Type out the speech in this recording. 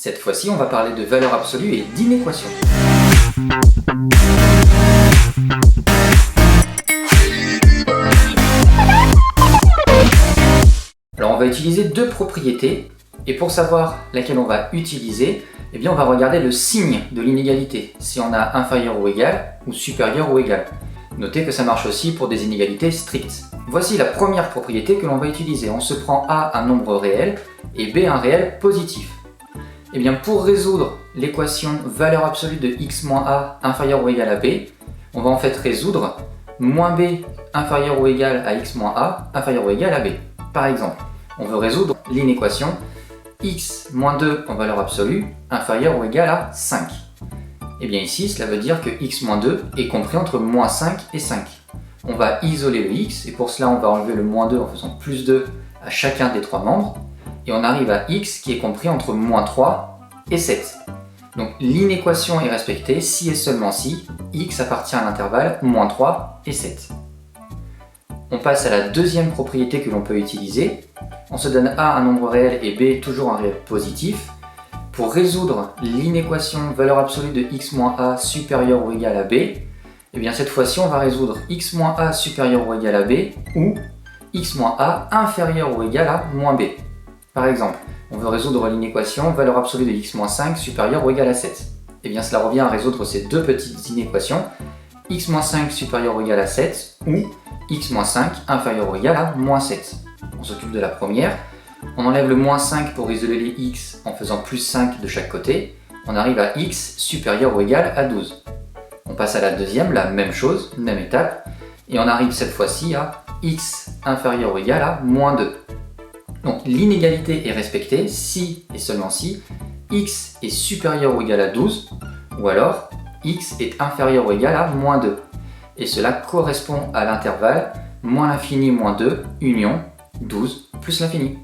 Cette fois-ci, on va parler de valeur absolue et d'inéquation. Alors on va utiliser deux propriétés, et pour savoir laquelle on va utiliser, eh bien on va regarder le signe de l'inégalité, si on a inférieur ou égal, ou supérieur ou égal. Notez que ça marche aussi pour des inégalités strictes. Voici la première propriété que l'on va utiliser. On se prend A un nombre réel et B un réel positif. Eh bien pour résoudre l'équation valeur absolue de x moins A inférieur ou égal à B, on va en fait résoudre moins B inférieur ou égal à x moins A inférieur ou égal à B. Par exemple, on veut résoudre l'inéquation x moins 2 en valeur absolue inférieur ou égal à 5. Et bien ici, cela veut dire que x moins 2 est compris entre moins 5 et 5. On va isoler le x, et pour cela on va enlever le moins 2 en faisant plus 2 à chacun des trois membres, et on arrive à x qui est compris entre moins 3 et 7. Donc l'inéquation est respectée si et seulement si x appartient à l'intervalle moins 3 et 7. On passe à la deuxième propriété que l'on peut utiliser. On se donne A un nombre réel et B toujours un réel positif. Pour résoudre l'inéquation valeur absolue de x moins A supérieur ou égal à B, et bien cette fois-ci on va résoudre x moins A supérieur ou égal à B ou x moins A inférieur ou égal à moins B. Par exemple, on veut résoudre l'inéquation valeur absolue de x moins 5 supérieur ou égal à 7. Et bien cela revient à résoudre ces deux petites inéquations, x moins 5 supérieur ou égal à 7 ou x moins 5 inférieur ou égal à moins 7. On s'occupe de la première. On enlève le moins 5 pour isoler les x en faisant plus 5 de chaque côté. On arrive à x supérieur ou égal à 12. On passe à la deuxième, la même chose, même étape. Et on arrive cette fois-ci à x inférieur ou égal à moins 2. Donc l'inégalité est respectée si et seulement si x est supérieur ou égal à 12 ou alors x est inférieur ou égal à moins 2. Et cela correspond à l'intervalle moins l'infini moins 2 union 12 plus l'infini.